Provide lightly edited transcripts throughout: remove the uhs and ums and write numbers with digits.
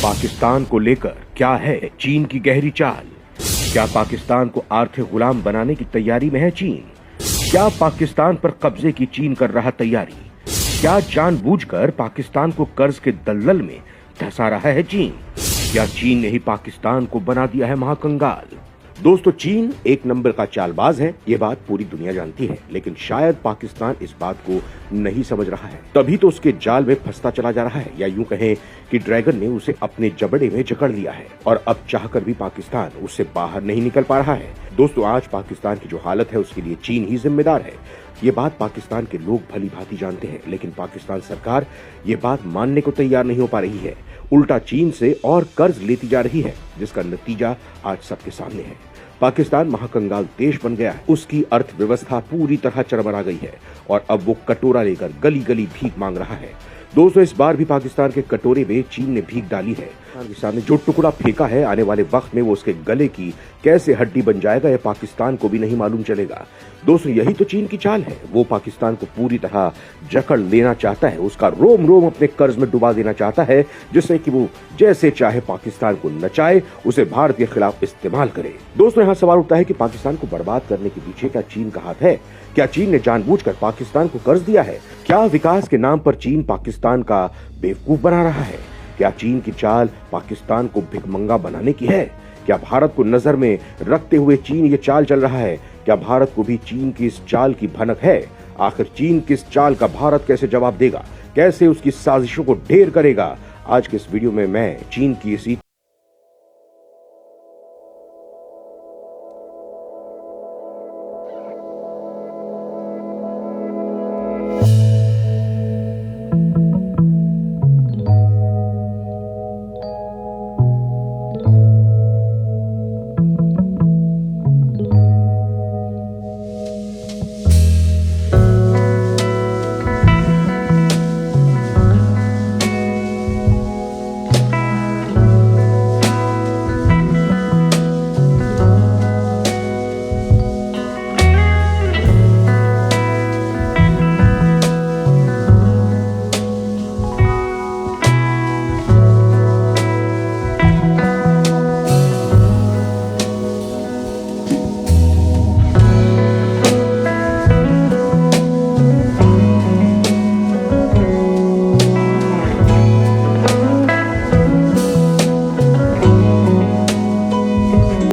पाकिस्तान को लेकर क्या है चीन की गहरी चाल? क्या पाकिस्तान को आर्थिक गुलाम बनाने की तैयारी में है चीन? क्या पाकिस्तान पर कब्जे की चीन कर रहा तैयारी? क्या जानबूझकर पाकिस्तान को कर्ज के दलदल में धंसा रहा है चीन? क्या चीन ने ही पाकिस्तान को बना दिया है महाकंगाल? दोस्तों, चीन एक नंबर का चालबाज है, ये बात पूरी दुनिया जानती है, लेकिन शायद पाकिस्तान इस बात को नहीं समझ रहा है। तभी तो उसके जाल में फंसता चला जा रहा है, या यूं कहें कि ड्रैगन ने उसे अपने जबड़े में जकड़ लिया है और अब चाहकर भी पाकिस्तान उससे बाहर नहीं निकल पा रहा है। दोस्तों, आज पाकिस्तान की जो हालत है उसके लिए चीन ही जिम्मेदार है। ये बात पाकिस्तान के लोग भली भांति जानते हैं, लेकिन पाकिस्तान सरकार ये बात मानने को तैयार नहीं हो पा रही है। उल्टा चीन से और कर्ज लेती जा रही है, जिसका नतीजा आज सबके सामने है। पाकिस्तान महाकंगाल देश बन गया है, उसकी अर्थव्यवस्था पूरी तरह चरमरा गई है और अब वो कटोरा लेकर गली गली भीख मांग रहा है। दोस्तों, इस बार भी पाकिस्तान के कटोरे में चीन ने भीख डाली है। पाकिस्तान ने जो टुकड़ा फेंका है, आने वाले वक्त में वो उसके गले की कैसे हड्डी बन जाएगा यह पाकिस्तान को भी नहीं मालूम चलेगा। दोस्तों, यही तो चीन की चाल है। वो पाकिस्तान को पूरी तरह जकड़ लेना चाहता है, उसका रोम रोम अपने कर्ज में डुबा देना चाहता है, जिससे कि वो जैसे चाहे पाकिस्तान को नचाए, उसे भारत के खिलाफ इस्तेमाल करे। दोस्तों, यहाँ सवाल उठता है कि पाकिस्तान को बर्बाद करने के पीछे क्या चीन का हाथ है? क्या चीन ने जानबूझकर पाकिस्तान को कर्ज दिया है? क्या विकास के नाम पर चीन पाकिस्तान का बेवकूफ बना रहा है? क्या चीन की चाल पाकिस्तान को भिखमंगा बनाने की है? क्या भारत को नजर में रखते हुए चीन ये चाल चल रहा है? क्या भारत को भी चीन की इस चाल की भनक है? आखिर चीन की इस चाल का भारत कैसे जवाब देगा? कैसे उसकी साजिशों को ढेर करेगा? आज के इस वीडियो में मैं चीन की इसी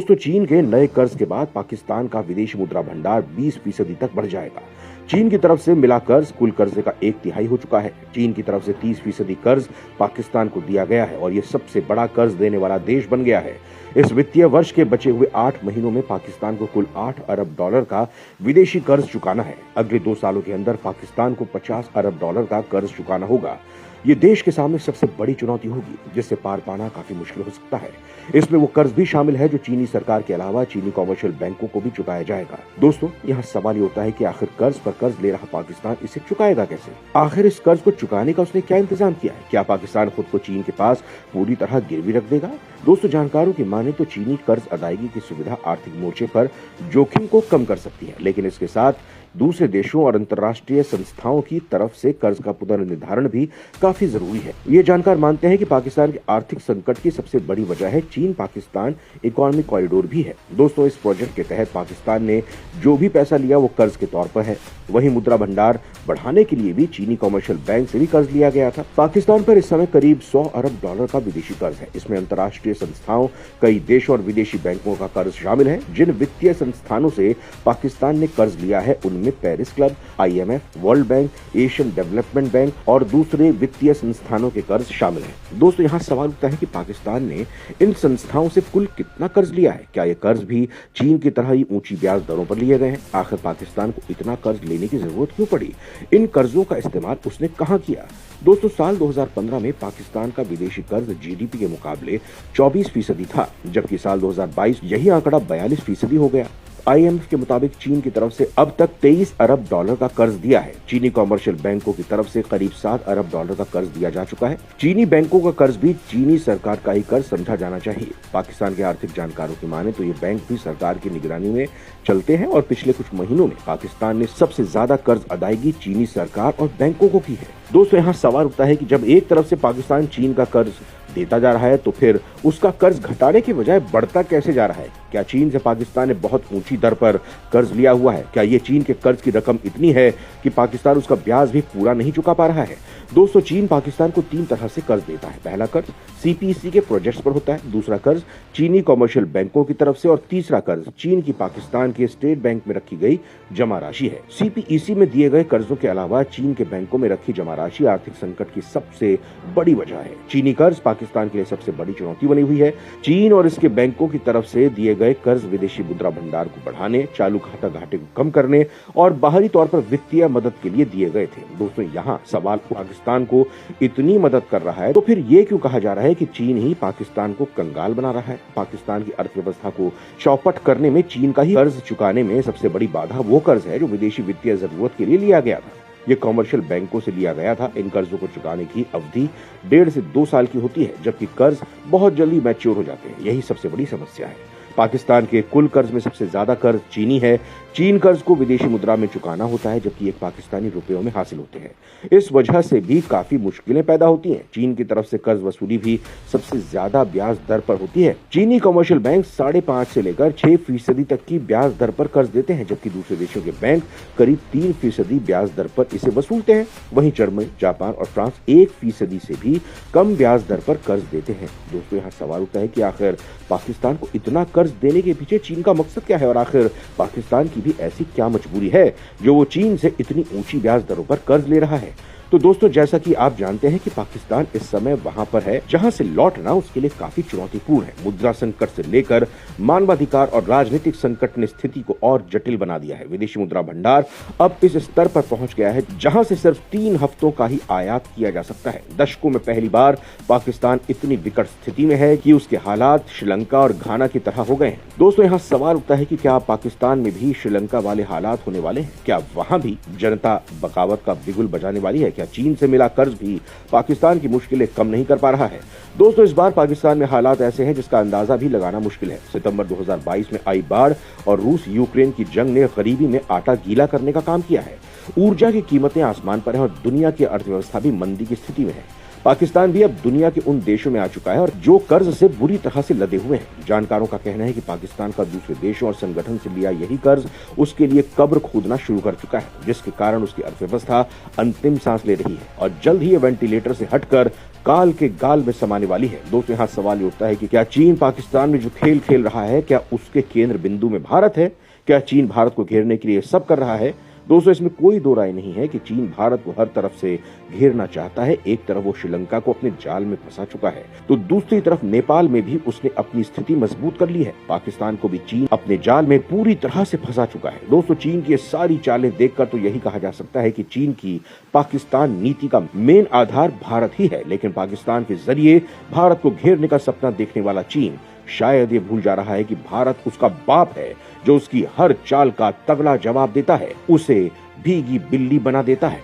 तो चीन के नए कर्ज के बाद पाकिस्तान का विदेशी मुद्रा भंडार 20% तक बढ़ जाएगा। चीन की तरफ से मिला कर्ज कुल कर्जे का 1/3 हो चुका है। चीन की तरफ से 30% कर्ज पाकिस्तान को दिया गया है और ये सबसे बड़ा कर्ज देने वाला देश बन गया है। इस वित्तीय वर्ष के बचे हुए 8 महीनों में पाकिस्तान को कुल $8 अरब का विदेशी कर्ज चुकाना है। अगले 2 सालों के अंदर पाकिस्तान को $50 अरब का कर्ज चुकाना होगा। ये देश के सामने सबसे बड़ी चुनौती होगी, जिससे पार पाना काफी मुश्किल हो सकता है। इसमें वो कर्ज भी शामिल है जो चीनी सरकार के अलावा चीनी कॉमर्शियल बैंकों को भी चुकाया जाएगा। दोस्तों, यहाँ सवाल ये होता है कि आखिर कर्ज पर कर्ज ले रहा पाकिस्तान इसे चुकाएगा कैसे? आखिर इस कर्ज को चुकाने का उसने क्या इंतजाम किया है? क्या पाकिस्तान खुद को चीन के पास पूरी तरह गिरवी रख देगा? दोस्तों, जानकारों की माने तो चीनी कर्ज अदायगी की सुविधा आर्थिक मोर्चे पर जोखिम को कम कर सकती है, लेकिन इसके साथ दूसरे देशों और अंतर्राष्ट्रीय संस्थाओं की तरफ से कर्ज का पुनर्निर्धारण भी काफी जरूरी है। ये जानकार मानते हैं कि पाकिस्तान के आर्थिक संकट की सबसे बड़ी वजह है चीन पाकिस्तान इकोनॉमिक कॉरिडोर भी है। दोस्तों, इस प्रोजेक्ट के तहत पाकिस्तान ने जो भी पैसा लिया वो कर्ज के तौर पर है। वहीं मुद्रा भंडार बढ़ाने के लिए भी चीनी कॉमर्शियल बैंक से भी कर्ज लिया गया था। पाकिस्तान पर इस समय करीब $100 अरब का विदेशी कर्ज है। इसमें अंतर्राष्ट्रीय संस्थाओं, कई देशों और विदेशी बैंकों का कर्ज शामिल है। जिन वित्तीय संस्थानों से पाकिस्तान ने कर्ज लिया है उनमें Paris club, IMF, world bank, Asian development bank और दूसरे वित्तीय संस्थानों के कर्ज शामिल हैं। दोस्तों, यहाँ सवाल उठता है कि पाकिस्तान ने इन संस्थाओं से कुल कितना कर्ज लिया है? क्या ये कर्ज भी चीन की तरह ही ऊंची ब्याज दरों पर लिए गए हैं? आखिर पाकिस्तान को इतना कर्ज लेने की जरूरत क्यों पड़ी? इन कर्जों का इस्तेमाल उसने कहां किया? दोस्तों, साल 2015 में पाकिस्तान का विदेशी कर्ज GDP के मुकाबले 24% था, जबकि साल 2022 यही आंकड़ा 42% हो गया। IMF के मुताबिक चीन की तरफ से अब तक $23 अरब का कर्ज दिया है। चीनी कॉमर्शियल बैंकों की तरफ से करीब $7 अरब का कर्ज दिया जा चुका है। चीनी बैंकों का कर्ज भी चीनी सरकार का ही कर्ज समझा जाना चाहिए। पाकिस्तान के आर्थिक जानकारों की माने तो ये बैंक भी सरकार की निगरानी में चलते हैं और पिछले कुछ महीनों में पाकिस्तान ने सबसे ज्यादा कर्ज अदायगी चीनी सरकार और बैंकों को की है। दोस्तों, यहाँ सवाल उठता है कि जब एक तरफ से पाकिस्तान चीन का कर्ज देता जा रहा है तो फिर उसका कर्ज घटाने की बजाय बढ़ता कैसे जा रहा है? क्या चीन से पाकिस्तान ने बहुत ऊंची दर पर कर्ज लिया हुआ है? क्या ये चीन के कर्ज की रकम इतनी है कि पाकिस्तान उसका ब्याज भी पूरा नहीं चुका पा रहा है? दोस्तों, चीन पाकिस्तान को 3 तरह से कर्ज देता है। पहला कर्ज सीपीईसी के प्रोजेक्ट्स पर होता है, दूसरा कर्ज चीनी कॉमर्शियल बैंकों की तरफ से और तीसरा कर्ज चीन की पाकिस्तान के स्टेट बैंक में रखी गई जमा राशि है। सीपीईसी में दिए गए कर्जों के अलावा चीन के बैंकों में रखी जमा राशि आर्थिक संकट की सबसे बड़ी वजह है। चीनी कर्ज पाकिस्तान के लिए सबसे बड़ी चुनौती बनी हुई है। चीन और इसके बैंकों की तरफ से दिए गए कर्ज विदेशी मुद्रा भंडार को बढ़ाने, चालू खाता घाटे को कम करने और बाहरी तौर पर वित्तीय मदद के लिए दिए गए थे। दोस्तों, यहाँ सवाल पाकिस्तान को इतनी मदद कर रहा है तो फिर ये क्यों कहा जा रहा है कि चीन ही पाकिस्तान को कंगाल बना रहा है? पाकिस्तान की अर्थव्यवस्था को चौपट करने में चीन का ही कर्ज चुकाने में सबसे बड़ी बाधा वो कर्ज है जो विदेशी वित्तीय जरूरत के लिए लिया गया था। ये कॉमर्शियल बैंकों से लिया गया था। इन कर्जों को चुकाने की अवधि 1.5 से 2 साल की होती है, जबकि कर्ज बहुत जल्दी मैच्योर हो जाते हैं। यही सबसे बड़ी समस्या है। पाकिस्तान के कुल कर्ज में सबसे ज्यादा कर्ज चीनी है। चीन कर्ज को विदेशी मुद्रा में चुकाना होता है, जबकि एक पाकिस्तानी रुपयों में हासिल होते हैं। इस वजह से भी काफी मुश्किलें पैदा होती हैं। चीन की तरफ से कर्ज वसूली भी सबसे ज्यादा ब्याज दर पर होती है। चीनी कमर्शियल बैंक 5.5 से लेकर 6% तक की ब्याज दर पर कर्ज देते हैं, जबकि दूसरे देशों के बैंक करीब 3% ब्याज दर पर इसे वसूलते हैं। वहीं जर्मनी, जापान और फ्रांस 1% से भी कम ब्याज दर पर कर्ज देते हैं। दोस्तों, यहाँ सवाल उठता है कि आखिर पाकिस्तान को इतना कर्ज देने के पीछे चीन का मकसद क्या है और आखिर पाकिस्तान की भी ऐसी क्या मजबूरी है जो वो चीन से इतनी ऊंची ब्याज दरों पर कर्ज ले रहा है? तो दोस्तों, जैसा कि आप जानते हैं कि पाकिस्तान इस समय वहां पर है जहां से लौटना उसके लिए काफी चुनौतीपूर्ण है। मुद्रा संकट से लेकर मानवाधिकार और राजनीतिक संकट ने स्थिति को और जटिल बना दिया है। विदेशी मुद्रा भंडार अब इस स्तर पर पहुंच गया है जहां से सिर्फ 3 हफ्तों का ही आयात किया जा सकता है। दशकों में पहली बार पाकिस्तान इतनी विकट स्थिति में है कि उसके हालात श्रीलंका और घाना की तरह हो गए हैं। दोस्तों, यहाँ सवाल उठता है कि क्या पाकिस्तान में भी श्रीलंका वाले हालात होने वाले हैं? क्या वहां भी जनता बगावत का बिगुल बजाने वाली है? क्या चीन से मिला कर्ज भी पाकिस्तान की मुश्किलें कम नहीं कर पा रहा है? दोस्तों, इस बार पाकिस्तान में हालात ऐसे हैं जिसका अंदाजा भी लगाना मुश्किल है। सितंबर 2022 में आई बाढ़ और रूस यूक्रेन की जंग ने गरीबी में आटा गीला करने का काम किया है। ऊर्जा की कीमतें आसमान पर हैं और दुनिया की अर्थव्यवस्था भी मंदी की स्थिति में है। पाकिस्तान भी अब दुनिया के उन देशों में आ चुका है और जो कर्ज से बुरी तरह से लदे हुए हैं। जानकारों का कहना है कि पाकिस्तान का दूसरे देशों और संगठन से लिया यही कर्ज उसके लिए कब्र खोदना शुरू कर चुका है, जिसके कारण उसकी अर्थव्यवस्था अंतिम सांस ले रही है और जल्द ही ये वेंटिलेटर से हटकर काल के गाल में समाने वाली है। दोस्तों, यहाँ सवाल ये उठता है कि क्या चीन पाकिस्तान में जो खेल खेल रहा है, क्या उसके केंद्र बिंदु में भारत है? क्या चीन भारत को घेरने के लिए सब कर रहा है? दोस्तों, इसमें कोई दो राय नहीं है कि चीन भारत को हर तरफ से घेरना चाहता है। एक तरफ वो श्रीलंका को अपने जाल में फंसा चुका है, तो दूसरी तरफ नेपाल में भी उसने अपनी स्थिति मजबूत कर ली है। पाकिस्तान को भी चीन अपने जाल में पूरी तरह से फंसा चुका है। दोस्तों, चीन की सारी चालें देखकर तो यही कहा जा सकता है कि चीन की पाकिस्तान नीति का मेन आधार भारत ही है, लेकिन पाकिस्तान के जरिए भारत को घेरने का सपना देखने वाला चीन शायद ये भूल जा रहा है कि भारत उसका बाप है जो उसकी हर चाल का तगड़ा जवाब देता है, उसे भीगी बिल्ली बना देता है।